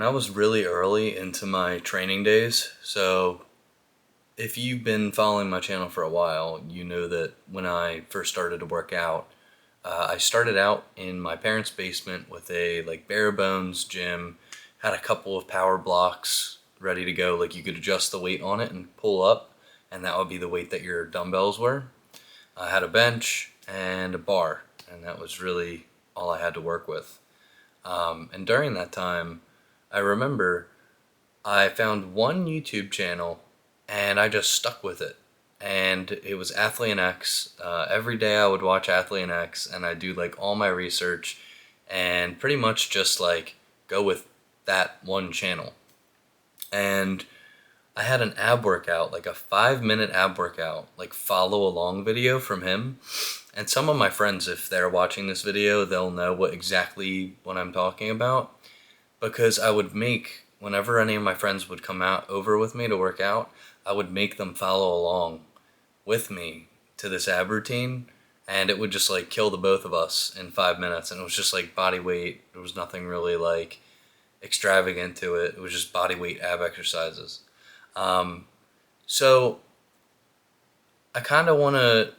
When I was really early into my training days, so if you've been following my channel for a while, you know that when I first started to work out, I started out in my parents' basement with a like bare bones gym, had a couple of power blocks ready to go, like you could adjust the weight on it and pull up, and that would be the weight that your dumbbells were. I had a bench and a bar, and that was really all I had to work with. And during that time, I remember I found one YouTube channel and I just stuck with it. And it was Athlean X. Every day I would watch Athlean X and I'd do like all my research and pretty much just like go with that one channel. And I had an ab workout, like a 5 minute ab workout, like follow along video from him. And some of my friends, if they're watching this video, they'll know what I'm talking about, because I would make, whenever any of my friends would come out over with me to work out, I would make them follow along with me to this ab routine, and it would just like kill the both of us in 5 minutes. And it was just like body weight. There was nothing really like extravagant to it. It was just body weight ab exercises. Um, so I kind of want to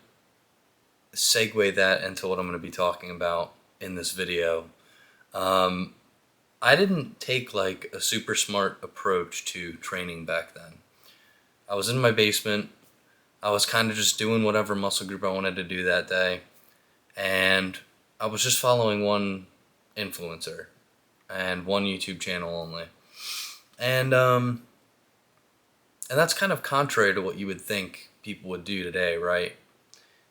segue that into what I'm going to be talking about in this video. Um, I didn't take like a super smart approach to training back then. I was in my basement. I was kind of just doing whatever muscle group I wanted to do that day. And I was just following one influencer and one YouTube channel only. And that's kind of contrary to what you would think people would do today, right?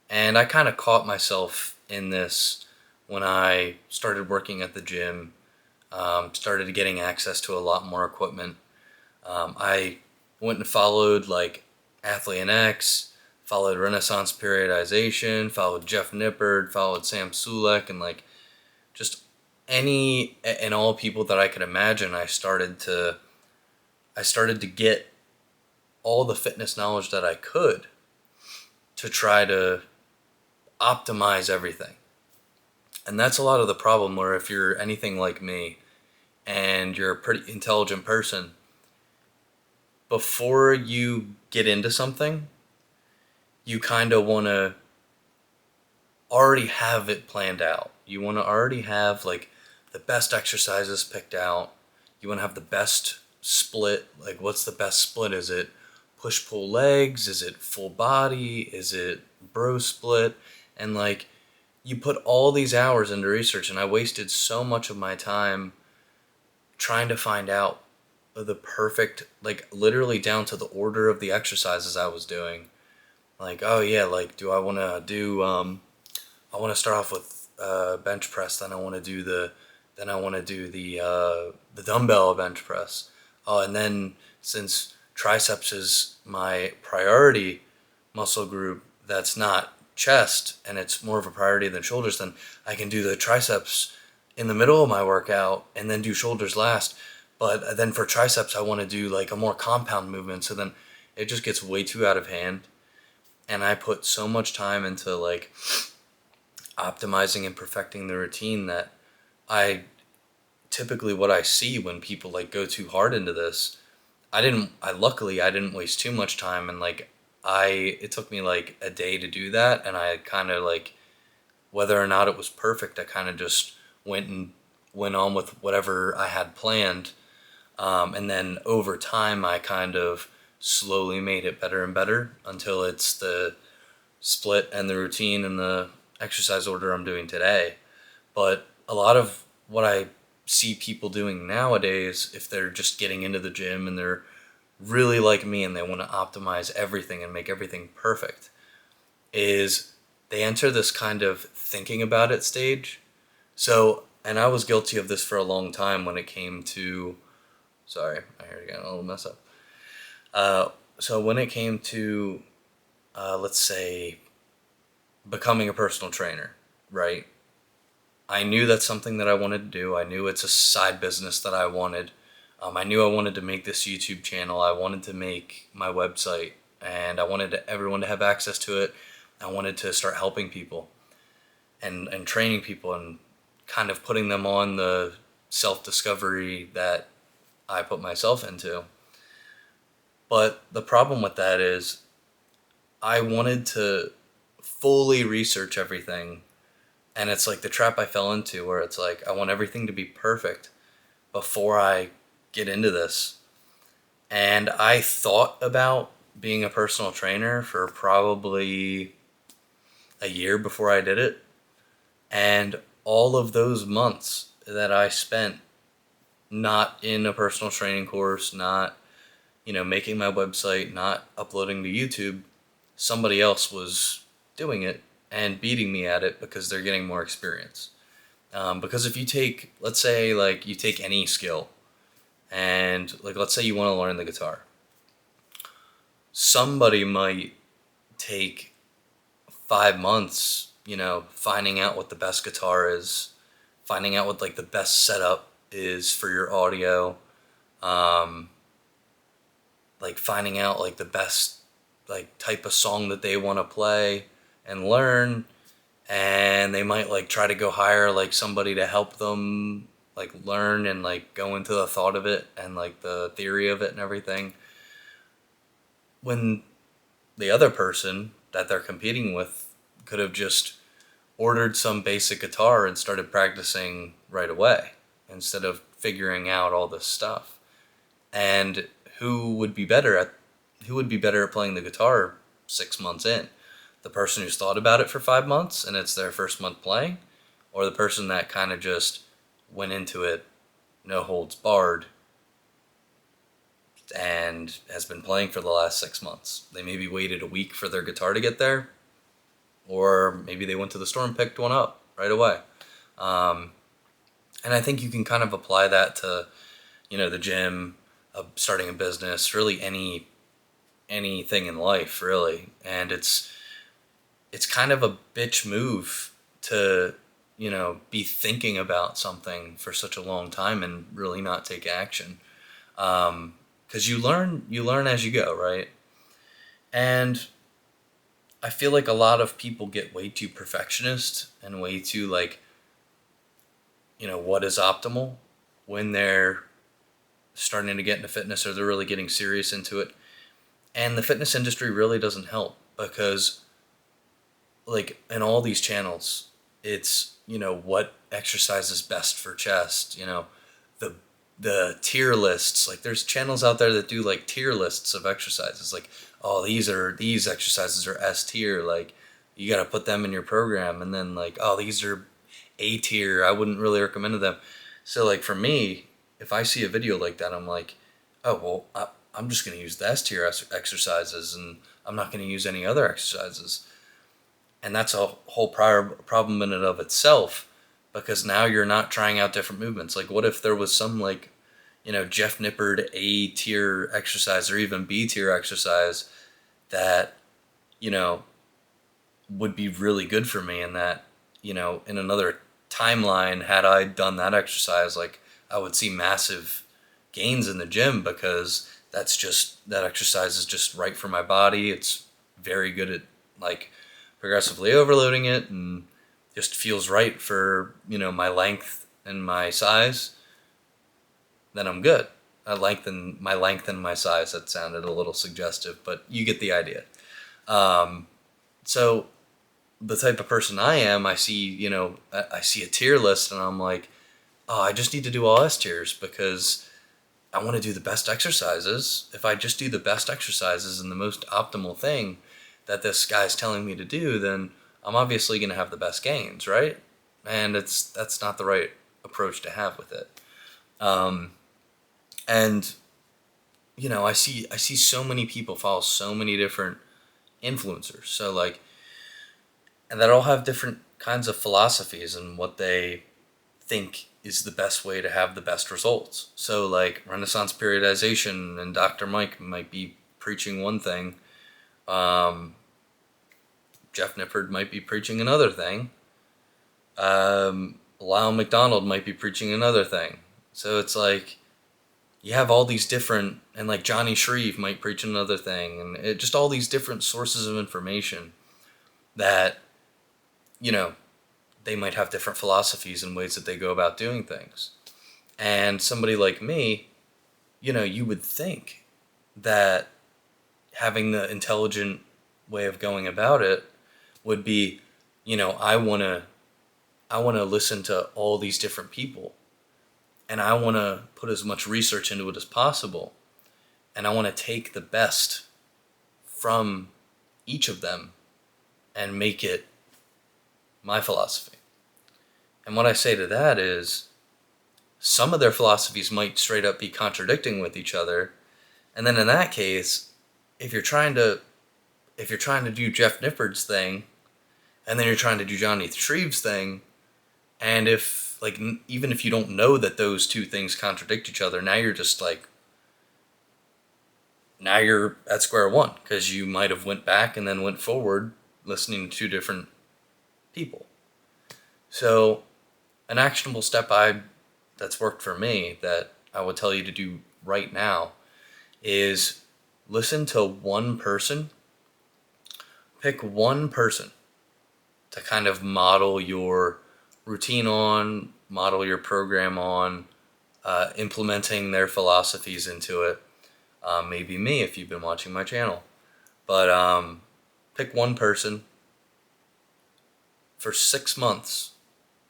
And I kind of caught myself in this when I started working at the gym, started getting access to a lot more equipment. I went and followed like Athlean X, followed Renaissance Periodization, followed Jeff Nippard, followed Sam Sulek, and like just any and all people that I could imagine. I started to get all the fitness knowledge that I could to try to optimize everything. And that's a lot of the problem, where if you're anything like me and you're a pretty intelligent person, before you get into something, you kind of want to already have it planned out. You want to already have like the best exercises picked out. You want to have the best split. Like, what's the best split? Is it push pull legs? Is it full body? Is it bro split? And like, you put all these hours into research, and I wasted so much of my time trying to find out the perfect, like literally down to the order of the exercises I was doing. Like, oh yeah, like do I want to do I want to start off with bench press, then I want to do the dumbbell bench press. Oh, and then since triceps is my priority muscle group, that's not chest, and it's more of a priority than shoulders, then I can do the triceps in the middle of my workout and then do shoulders last. But then for triceps, I want to do like a more compound movement. So then it just gets way too out of hand. And I put so much time into like optimizing and perfecting the routine that I typically, what I see when people like go too hard into this, luckily I didn't waste too much time. And like, it took me like a day to do that. And I kind of like, whether or not it was perfect, I kind of just went on with whatever I had planned. And then over time, I kind of slowly made it better and better until it's the split and the routine and the exercise order I'm doing today. But a lot of what I see people doing nowadays, if they're just getting into the gym and they're really like me and they want to optimize everything and make everything perfect, is they enter this kind of thinking about it stage. So, and I was guilty of this for a long time when it came to, sorry, I heard again a little mess up. So when it came to, let's say, becoming a personal trainer, right? I knew that's something that I wanted to do. I knew it's a side business that I wanted. I knew I wanted to make this YouTube channel. I wanted to make my website, and I wanted everyone to have access to it. I wanted to start helping people and training people and kind of putting them on the self-discovery that I put myself into. But the problem with that is I wanted to fully research everything. And it's like the trap I fell into where it's like I want everything to be perfect before I get into this. And I thought about being a personal trainer for probably a year before I did it. And all of those months that I spent not in a personal training course, not, making my website, not uploading to YouTube, somebody else was doing it and beating me at it because they're getting more experience. Because if you take, let's say, like, you take any skill, and, like, let's say you want to learn the guitar, somebody might take 5 months, finding out what the best guitar is, finding out what, like, the best setup is for your audio, um, like, finding out, like, the best, like, type of song that they want to play and learn. And they might, like, try to go hire, like, somebody to help them, like, learn and, like, go into the thought of it and, like, the theory of it and everything, when the other person that they're competing with could have just ordered some basic guitar and started practicing right away instead of figuring out all this stuff. And who would be better at playing the guitar 6 months in? The person who's thought about it for 5 months and it's their first month playing, or the person that kind of just went into it no holds barred and has been playing for the last 6 months. They maybe waited a week for their guitar to get there, or maybe they went to the store and picked one up right away. Um, and I think you can kind of apply that to, the gym, starting a business, really anything in life, really. And it's kind of a bitch move to, be thinking about something for such a long time and really not take action. Because you learn as you go, right? And I feel like a lot of people get way too perfectionist and way too, like, what is optimal when they're starting to get into fitness or they're really getting serious into it. And the fitness industry really doesn't help because, like, in all these channels, it's, what exercise is best for chest, the the tier lists. Like, there's channels out there that do, like, tier lists of exercises. Like, oh, these exercises are S tier. Like, you got to put them in your program. And then, like, oh, these are A tier. I wouldn't really recommend them. So, like, for me, if I see a video like that, I'm like, oh, well, I'm just going to use the S tier exercises, and I'm not going to use any other exercises. And that's a whole prior problem in and of itself, because now you're not trying out different movements. Like, what if there was some, like, Jeff Nippard A tier exercise or even B tier exercise that, you know, would be really good for me, and that, in another timeline, had I done that exercise, like, I would see massive gains in the gym, because that exercise is just right for my body. It's very good at, like, progressively overloading it, and just feels right for, my length and my size. Then I'm good. My length and my size. That sounded a little suggestive, but you get the idea. Um, so the type of person I am, I see, I see a tier list and I'm like, oh, I just need to do all S tiers because I want to do the best exercises. If I just do the best exercises and the most optimal thing that this guy's telling me to do, then I'm obviously going to have the best gains, right? And that's not the right approach to have with it. Um, and I see so many people follow so many different influencers. So, like, and that all have different kinds of philosophies and what they think is the best way to have the best results. So, like, Renaissance periodization and Dr. Mike might be preaching one thing. Jeff Nippard might be preaching another thing. Lyle McDonald might be preaching another thing. So it's like you have all these different, and, like, Johnny Shreve might preach another thing, and just all these different sources of information that, they might have different philosophies and ways that they go about doing things. And somebody like me, you would think that having the intelligent way of going about it would be, I want to listen to all these different people, and I want to put as much research into it as possible, and I want to take the best from each of them and make it my philosophy. And what I say to that is, some of their philosophies might straight up be contradicting with each other. And then in that case, if you're trying to do Jeff Nippard's thing, and then you're trying to do Johnny Shreve's thing, and if even if you don't know that those two things contradict each other, now you're at square one, because you might have went back and then went forward listening to two different people. So an actionable step that's worked for me that I would tell you to do right now is listen to one person. Pick one person to kind of model your routine on, model your program on, implementing their philosophies into it. Maybe me if you've been watching my channel. But pick one person for 6 months.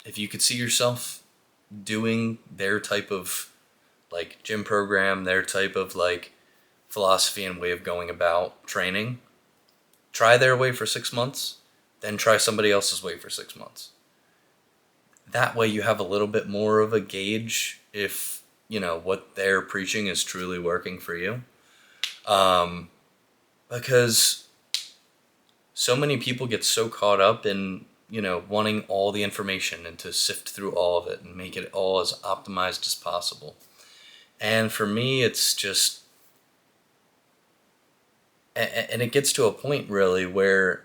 If you could see yourself doing their type of gym program, their type of philosophy and way of going about training, try their way for 6 months, then try somebody else's way for 6 months. That way you have a little bit more of a gauge if what they're preaching is truly working for you. Because so many people get so caught up in wanting all the information and to sift through all of it and make it all as optimized as possible. And for me, it's just, and it gets to a point really where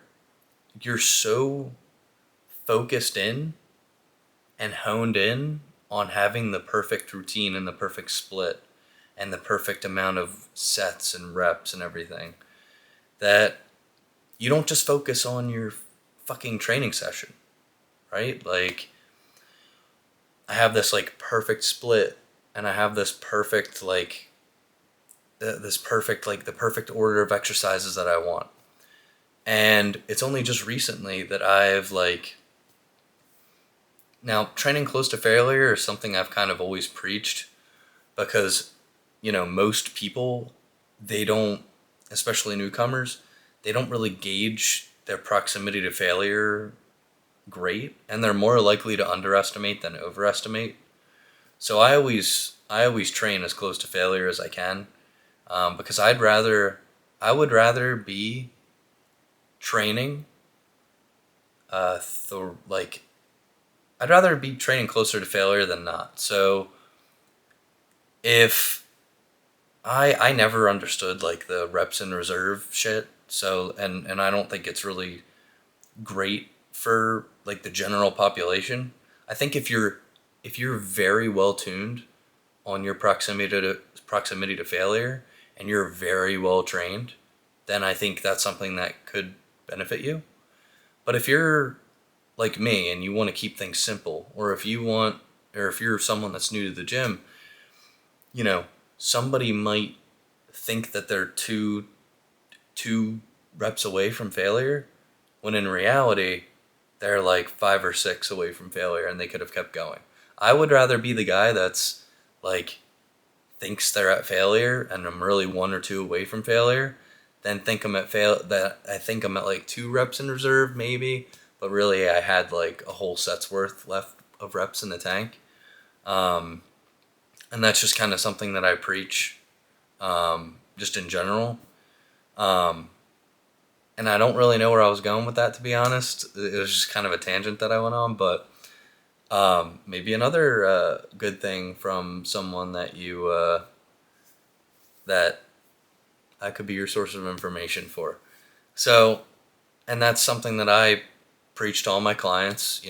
you're so focused in and honed in on having the perfect routine and the perfect split and the perfect amount of sets and reps and everything, that you don't just focus on your fucking training session, right? I have this perfect split, and I have this perfect the perfect order of exercises that I want. And it's only just recently that I've now, training close to failure is something I've kind of always preached, because most people, they don't, especially newcomers, they don't really gauge their proximity to failure great, and they're more likely to underestimate than overestimate. So I always train as close to failure as I can, because I would rather be training I'd rather be training closer to failure than not. So if I never understood the reps in reserve shit. So and I don't think it's really great for the general population. I think if you're very well tuned on your proximity to failure, and you're very well trained, then I think that's something that could benefit you. But if you're like me and you want to keep things simple, or if you're someone that's new to the gym, somebody might think that they're two reps away from failure, when in reality they're 5 or 6 away from failure, and they could have kept going. I would rather be the guy that's thinks they're at failure and I'm really 1 or 2 away from failure, than think I'm at I think I'm at 2 reps in reserve maybe, but really I had a whole set's worth left of reps in the tank. And that's just kind of something that I preach, just in general. And I don't really know where I was going with that, to be honest. It was just kind of a tangent that I went on, but maybe another good thing from someone that that I could be your source of information for. So, and that's something that I preach to all my clients,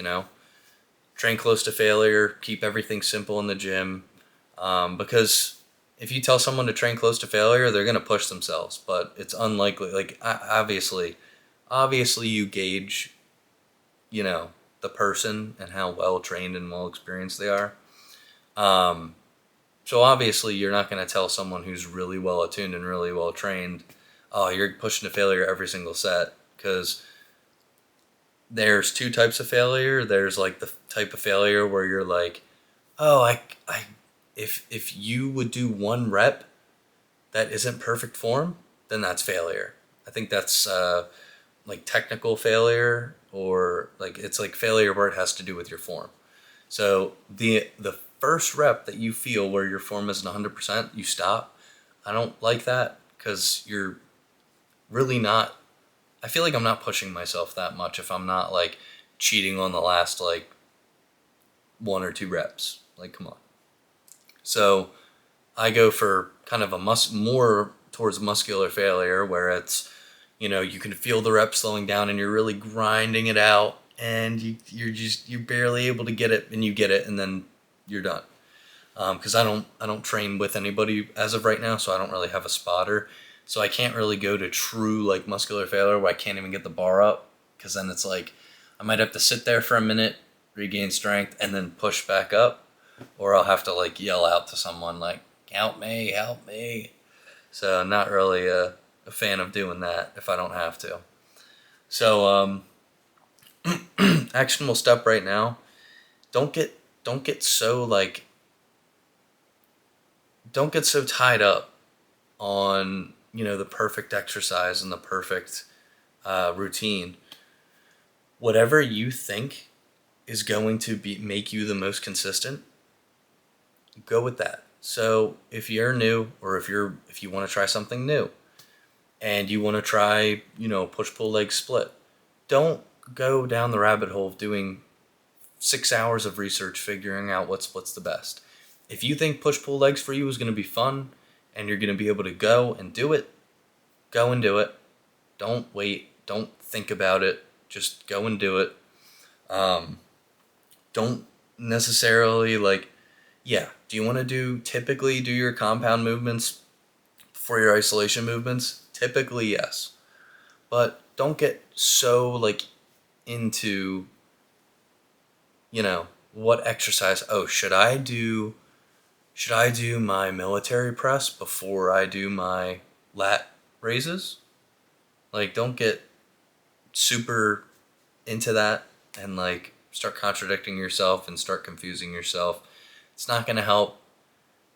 train close to failure, keep everything simple in the gym, because if you tell someone to train close to failure, they're going to push themselves, but it's unlikely. Obviously you gauge, the person and how well trained and well experienced they are. So obviously you're not going to tell someone who's really well attuned and really well trained, oh, you're pushing to failure every single set, because there's two types of failure. There's like the type of failure where you're like, oh, if you would do one rep that isn't perfect form, then that's failure. I think that's like technical failure, or like it's like failure where it has to do with your form. So the first rep that you feel where your form isn't 100%, you stop. I don't like that, because you're really not. I feel like I'm not pushing myself that much if I'm not like cheating on the last like one or two reps. Like, come on. So I go for kind of a more towards muscular failure, where it's, you can feel the rep slowing down and you're really grinding it out, and you're barely able to get it, and you get it, and then you're done. Because I don't train with anybody as of right now, so I don't really have a spotter. So I can't really go to true like muscular failure where I can't even get the bar up, because then it's like I might have to sit there for a minute, regain strength, and then push back up, or I'll have to like yell out to someone like, help me, help me. So I'm not really a fan of doing that if I don't have to. So actionable step right now, don't get so like don't get so tied up on the perfect exercise and the perfect routine. Whatever you think is going to make you the most consistent, go with that. So if you're new, or if you want to try something new, and you want to try push pull leg split, don't go down the rabbit hole of doing 6 hours of research figuring out what split's the best. If you think push pull legs for you is going to be fun, and you're going to be able to go and do it, go and do it. Don't wait. Don't think about it. Just go and do it. Don't necessarily do you want to typically do your compound movements for your isolation movements? Typically, yes. But don't get so into, what exercise. Oh, should I do my military press before I do my lat raises? Like, don't get super into that and start contradicting yourself and start confusing yourself. It's not going to help.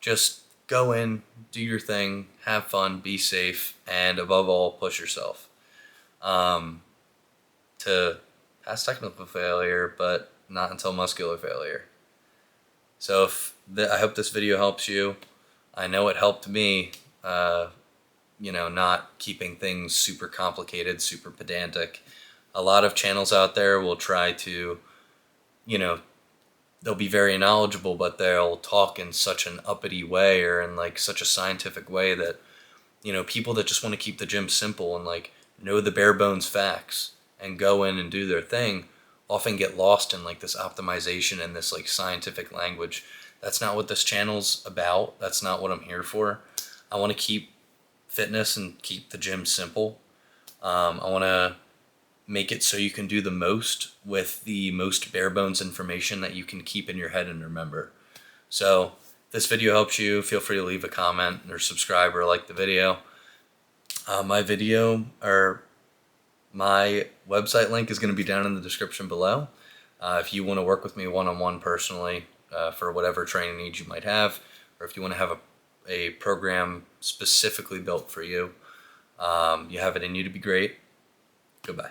Just go in, do your thing, have fun, be safe, and above all, push yourself to past technical failure, but not until muscular failure. So I hope this video helps you. I know it helped me, not keeping things super complicated, super pedantic. A lot of channels out there will try to, they'll be very knowledgeable, but they'll talk in such an uppity way, or in such a scientific way that, people that just want to keep the gym simple and know the bare bones facts and go in and do their thing often get lost in this optimization and this scientific language. That's not what this channel's about. That's not what I'm here for. I want to keep fitness and keep the gym simple. I want to make it so you can do the most with the most bare bones information that you can keep in your head and remember. So if this video helps you, feel free to leave a comment or subscribe or like the video. My website link is going to be down in the description below. If you want to work with me one-on-one personally for whatever training needs you might have, or if you want to have a program specifically built for you, you have it in you to be great. Goodbye.